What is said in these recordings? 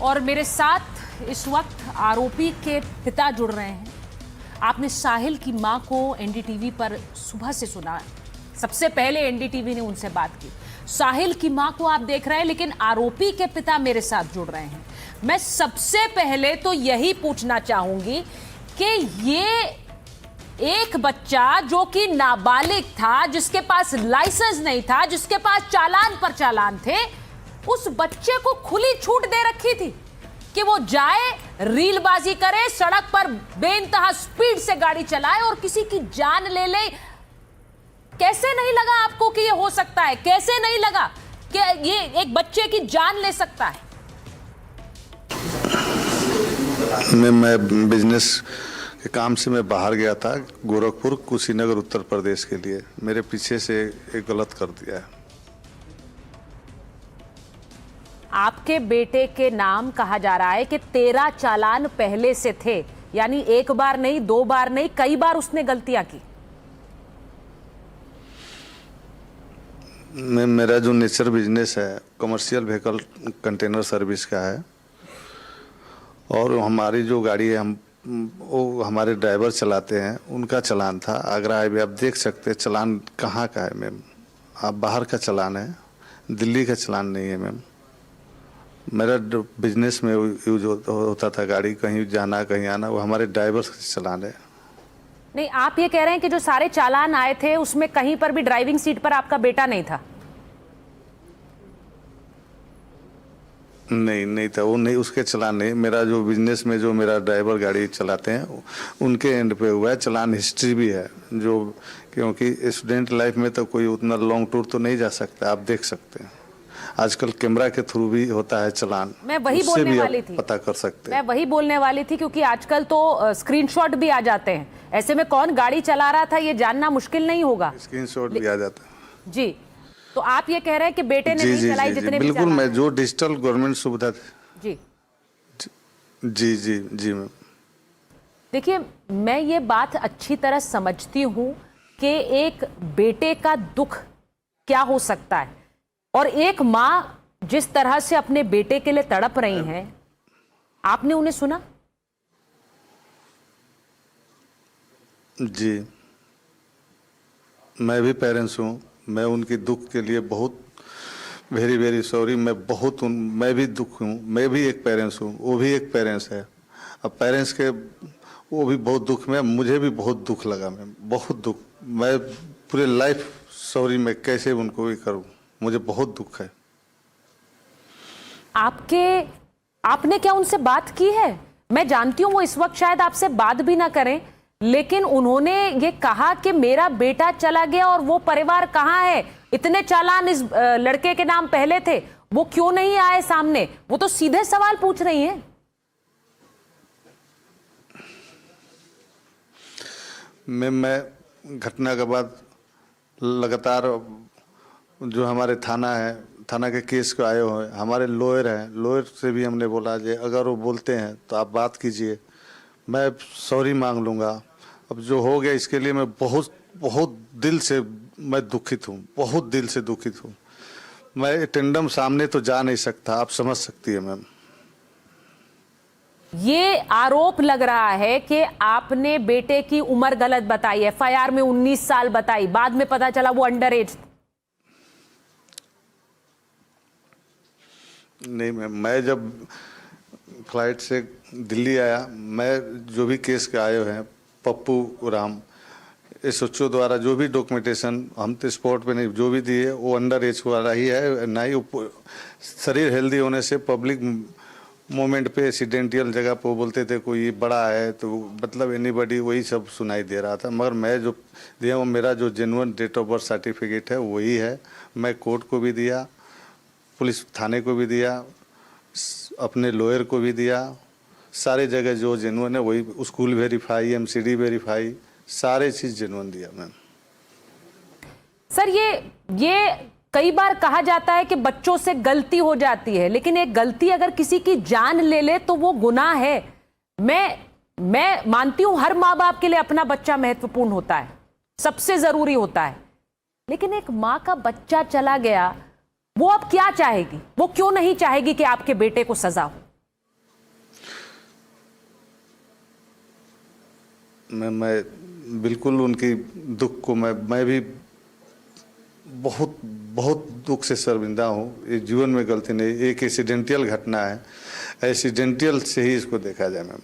और मेरे साथ इस वक्त आरोपी के पिता जुड़ रहे हैं। आपने साहिल की मां को एनडीटीवी पर सुबह से सुना। सबसे पहले एनडीटीवी ने उनसे बात की। साहिल की मां को आप देख रहे हैं, लेकिन आरोपी के पिता मेरे साथ जुड़ रहे हैं। मैं सबसे पहले तो यही पूछना चाहूंगी कि ये एक बच्चा जो कि नाबालिग था, जिसके पास लाइसेंस नहीं था, जिसके पास चालान पर चालान थे, उस बच्चे को खुली छूट दे रखी थी कि वो जाए, रीलबाजी करे, सड़क पर बेइंतहा स्पीड से गाड़ी चलाए और किसी की जान ले ले। कैसे नहीं लगा आपको कि ये हो सकता है? कैसे नहीं लगा कि ये एक बच्चे की जान ले सकता है? मैं बिजनेस के काम से मैं बाहर गया था, गोरखपुर कुशीनगर उत्तर प्रदेश के लिए। मेरे पीछे से एक गलत कर दिया है। आपके बेटे के नाम कहा जा रहा है कि 13 चालान पहले से थे, यानी एक बार नहीं, दो बार नहीं, कई बार उसने गलतियां की। मेरा जो नेचर बिजनेस है कमर्शियल व्हीकल कंटेनर सर्विस का है, और हमारी जो गाड़ी है वो हमारे ड्राइवर चलाते हैं, उनका चालान था आगरा हाईवे। आप देख सकते हैं चालान कहाँ का है मैम, आप बाहर का चालान है, दिल्ली का चालान नहीं है मैम। मेरा बिजनेस में यूज होता था गाड़ी, कहीं जाना कहीं आना, वो हमारे ड्राइवर का चालान है। नहीं, आप ये कह रहे हैं कि जो सारे चालान आए थे उसमें कहीं पर भी ड्राइविंग सीट पर आपका बेटा नहीं था? नहीं था, वो नहीं, उसके चालान नहीं। मेरा जो बिजनेस में जो मेरा ड्राइवर गाड़ी चलाते हैं उनके एंड पे हुआ है। चालान हिस्ट्री भी है, जो क्योंकि स्टूडेंट लाइफ में तो कोई उतना लॉन्ग टूर तो नहीं जा सकता। आप देख सकते हैं आजकल कैमरा के थ्रू भी होता है चालान। मैं वही बोलने वाली थी, पता कर सकते हैं। मैं वही बोलने वाली थी, क्योंकि आजकल तो स्क्रीनशॉट भी आ जाते हैं। ऐसे में कौन गाड़ी चला रहा था ये जानना मुश्किल नहीं होगा? स्क्रीनशॉट भी आ जाता है जी। तो आप ये कह रहे हैं कि बेटे ने नहीं चलाई जितने भी बिल्कुल। मैं जो डिजिटल गवर्नमेंट सुविधा जी जी जी जी मैम। देखिए, मैं ये बात अच्छी तरह समझती हूँ कि एक बेटे का दुख क्या हो सकता है, और एक माँ जिस तरह से अपने बेटे के लिए तड़प रही हैं। आपने उन्हें सुना? जी, मैं भी पेरेंट्स हूँ। मैं उनकी दुख के लिए बहुत वेरी वेरी सॉरी। मैं भी दुख हूँ। मैं भी एक पेरेंट्स हूँ, वो भी एक पेरेंट्स है। अब पेरेंट्स के वो भी बहुत दुख में, मुझे भी बहुत दुख लगा मैम, बहुत दुख। मैं पूरे लाइफ सॉरी, मैं कैसे उनको भी करूँ, मुझे बहुत दुख है। आपने क्या उनसे बात की है? मैं जानती हूँ वो इस वक्त शायद आपसे बात भी ना करें, लेकिन उन्होंने ये कहा कि मेरा बेटा चला गया और वो परिवार कहाँ है? इतने चालान इस लड़के के नाम पहले थे, वो क्यों नहीं आए सामने? वो तो सीधे सवाल पूछ रही हैं। मैं घटना के बाद लगातार जो हमारे थाना के केस को आए हुए हमारे लॉयर हैं, लॉयर से भी हमने बोला कि अगर वो बोलते हैं तो आप बात कीजिए, मैं सॉरी मांग लूँगा। अब जो हो गया इसके लिए मैं बहुत दिल से मैं दुखित हूँ, बहुत दिल से दुखित हूँ। मैं अटेंडम सामने तो जा नहीं सकता, आप समझ सकती है मैम। ये आरोप लग रहा है कि आपने बेटे की उम्र गलत बताई। एफआईआर में 19 साल बताई, बाद में पता चला वो अंडर एज। नहीं मैम, मैं जब फ्लाइट से दिल्ली आया, मैं जो भी केस के आए हुए हैं पप्पू राम एसओ द्वारा जो भी डॉक्यूमेंटेशन हम तो स्पॉट पे नहीं, जो भी दिए वो अंडर एज वाला ही है। ना ही शरीर हेल्दी होने से पब्लिक मोमेंट पे एक्सीडेंटियल जगह पे वो बोलते थे कोई बड़ा है, तो मतलब एनीबॉडी, वही सब सुनाई दे रहा था। मगर मैं जो दिया वो मेरा जो genuine date of birth certificate है वही है। मैं कोर्ट को भी दिया, पुलिस थाने को भी दिया, अपने लॉयर को भी दिया, सारे जगह जो जेन्युइन है वही, स्कूल वेरीफाई, एमसीडी वेरीफाई, सारे चीज़ जेन्युइन दिया मैम। सर, ये कई बार कहा जाता है कि बच्चों से गलती हो जाती है, लेकिन एक गलती अगर किसी की जान ले ले तो वो गुनाह है। मैं मानती हूं हर माँ बाप के लिए अपना बच्चा महत्वपूर्ण होता है, सबसे जरूरी होता है, लेकिन एक माँ का बच्चा चला गया, वो अब क्या चाहेगी? वो क्यों नहीं चाहेगी कि आपके बेटे को सजा हो? मैं बिल्कुल उनकी दुख को मैं भी बहुत बहुत दुख से शर्मिंदा हूँ। ये जीवन में गलती नहीं, एक एक्सीडेंटल घटना है, एक्सीडेंटल से ही इसको देखा जाए। मैम,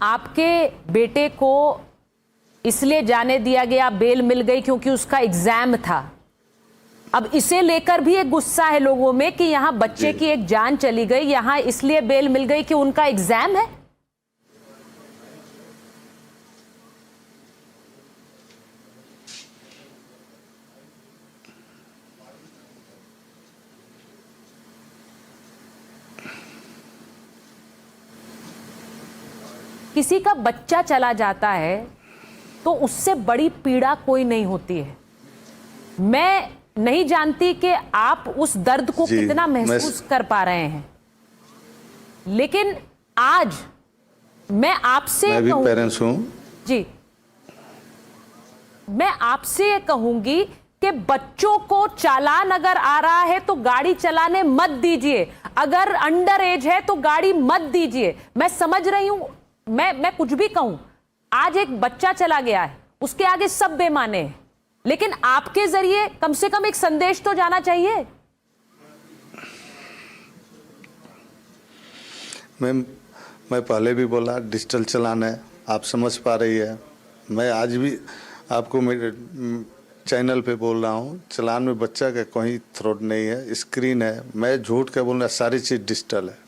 आपके बेटे को इसलिए जाने दिया गया, बेल मिल गई क्योंकि उसका एग्जाम था। अब इसे लेकर भी एक गुस्सा है लोगों में कि यहां बच्चे की एक जान चली गई, यहां इसलिए बेल मिल गई कि उनका एग्जाम है। किसी का बच्चा चला जाता है तो उससे बड़ी पीड़ा कोई नहीं होती है। मैं नहीं जानती कि आप उस दर्द को कितना महसूस कर पा रहे हैं, लेकिन आज मैं आपसे मैं भी पेरेंट्स हूं जी, मैं आपसे कहूंगी कि बच्चों को चालान अगर आ रहा है तो गाड़ी चलाने मत दीजिए, अगर अंडर एज है तो गाड़ी मत दीजिए। मैं समझ रही हूं, मैं कुछ भी कहूं, आज एक बच्चा चला गया है, उसके आगे सब बेमाने हैं, लेकिन आपके जरिए कम से कम एक संदेश तो जाना चाहिए। मैं पहले भी बोला डिजिटल चलान है, आप समझ पा रही है। मैं आज भी आपको मेरे चैनल पे बोल रहा हूँ, चलान में बच्चा का कोई थ्रोट नहीं है, स्क्रीन है। मैं झूठ क्या बोल रहा, सारी चीज़ डिजिटल है।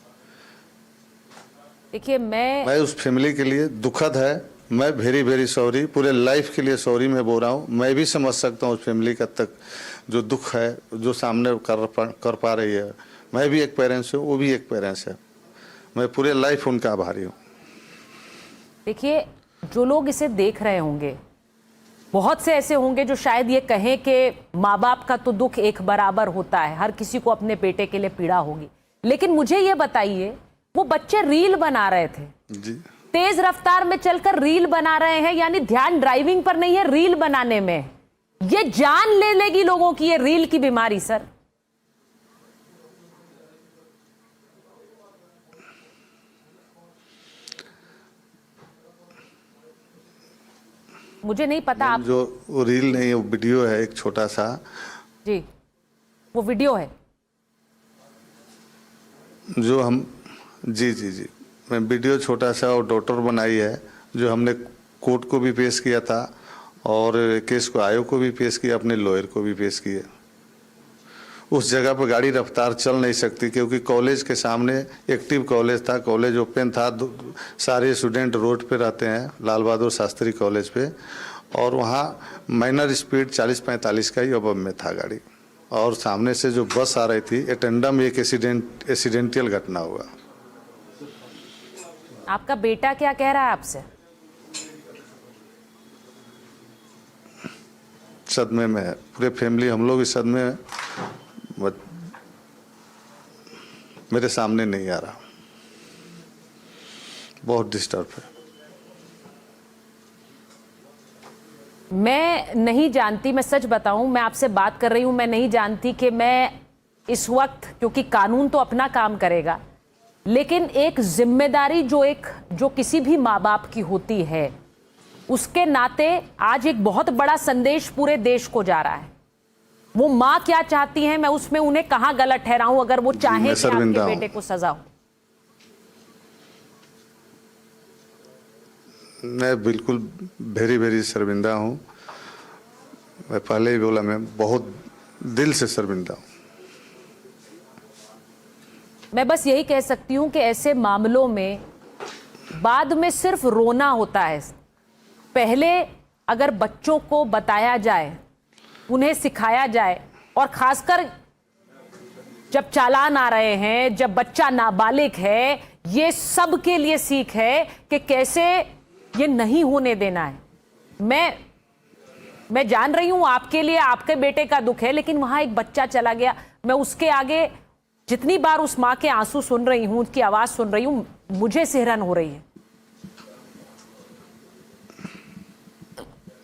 देखिए, मैं उस फैमिली के लिए दुखद है, मैं वेरी वेरी सॉरी, पूरे लाइफ के लिए सॉरी मैं बोल रहा हूँ। मैं भी समझ सकता हूँ उस फैमिली का तक जो दुख है, जो सामने कर पा रही है। मैं भी एक पेरेंट्स हूँ, वो भी एक पेरेंट्स है। मैं पूरे लाइफ उनका आभारी हूँ। देखिए, जो लोग इसे देख रहे होंगे, बहुत से ऐसे होंगे जो शायद ये कहें कि माँ बाप का तो दुख एक बराबर होता है, हर किसी को अपने बेटे के लिए पीड़ा होगी। लेकिन मुझे ये बताइए, वो बच्चे रील बना रहे थे जी, तेज रफ्तार में चलकर रील बना रहे हैं, यानी ध्यान ड्राइविंग पर नहीं है, रील बनाने में। ये जान ले लेगी लोगों की, ये रील की बीमारी। सर, मुझे नहीं पता आप जो वो रील नहीं है, वो वीडियो है एक छोटा सा। जी, वो वीडियो है जो हम जी मैं वीडियो छोटा सा और डॉटर बनाई है, जो हमने कोर्ट को भी पेश किया था और केस को आयोग को भी पेश किया, अपने लॉयर को भी पेश किया। उस जगह पर गाड़ी रफ्तार चल नहीं सकती क्योंकि कॉलेज के सामने एक्टिव कॉलेज था, कॉलेज ओपन था, सारे स्टूडेंट रोड पे रहते हैं, लाल बहादुर शास्त्री कॉलेज पे, और वहाँ माइनर स्पीड 40-45 का ही अब में था गाड़ी, और सामने से जो बस आ रही थी, एटेंडम एक एक्सीडेंटल घटना हुआ। आपका बेटा क्या कह रहा है आपसे? सदमे में है, पूरे फैमिली हम लोग इस सदमे में। मेरे सामने नहीं आ रहा, बहुत डिस्टर्ब है। मैं नहीं जानती, मैं सच बताऊं, मैं आपसे बात कर रही हूं, मैं नहीं जानती कि मैं इस वक्त, क्योंकि कानून तो अपना काम करेगा, लेकिन एक जिम्मेदारी जो किसी भी माँ बाप की होती है, उसके नाते आज एक बहुत बड़ा संदेश पूरे देश को जा रहा है। वो माँ क्या चाहती हैं, मैं उसमें उन्हें कहाँ गलत ठहराऊं अगर वो चाहे कि आपके बेटे को सजा हो। मैं बिल्कुल वेरी वेरी शर्मिंदा हूँ। मैं पहले ही बोला, मैं बहुत दिल से शर्मिंदा हूँ। मैं बस यही कह सकती हूँ कि ऐसे मामलों में बाद में सिर्फ रोना होता है। पहले अगर बच्चों को बताया जाए, उन्हें सिखाया जाए, और खासकर जब चालान आ रहे हैं, जब बच्चा नाबालिग है, ये सब के लिए सीख है कि कैसे ये नहीं होने देना है। मैं जान रही हूं आपके लिए आपके बेटे का दुख है, लेकिन वहां एक बच्चा चला गया। मैं उसके आगे जितनी बार उस मां के आंसू सुन रही हूं, उसकी आवाज सुन रही हूं, मुझे सिहरन हो रही है।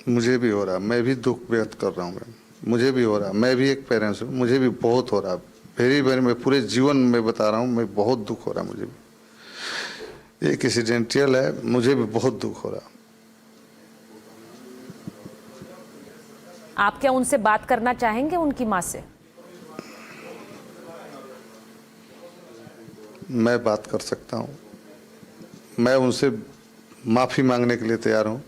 मुझे भी हो रहा, मैं भी दुख व्यक्त कर रहा हूँ। मुझे भी हो रहा, मैं भी एक पेरेंट्स हूँ, मुझे भी बहुत हो रहा। वेरी वेरी, मैं पूरे जीवन में बता रहा हूँ, मैं बहुत दुख हो रहा मुझे भी। एक एक्सीडेंटल है, मुझे भी बहुत दुख हो रहा। आप क्या उनसे बात करना चाहेंगे, उनकी माँ से? मैं बात कर सकता हूँ, मैं उनसे माफ़ी मांगने के लिए तैयार हूँ।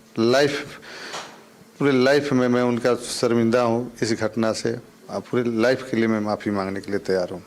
पूरे लाइफ में मैं उनका शर्मिंदा हूँ इस घटना से, पूरे लाइफ के लिए मैं माफ़ी मांगने के लिए तैयार हूँ।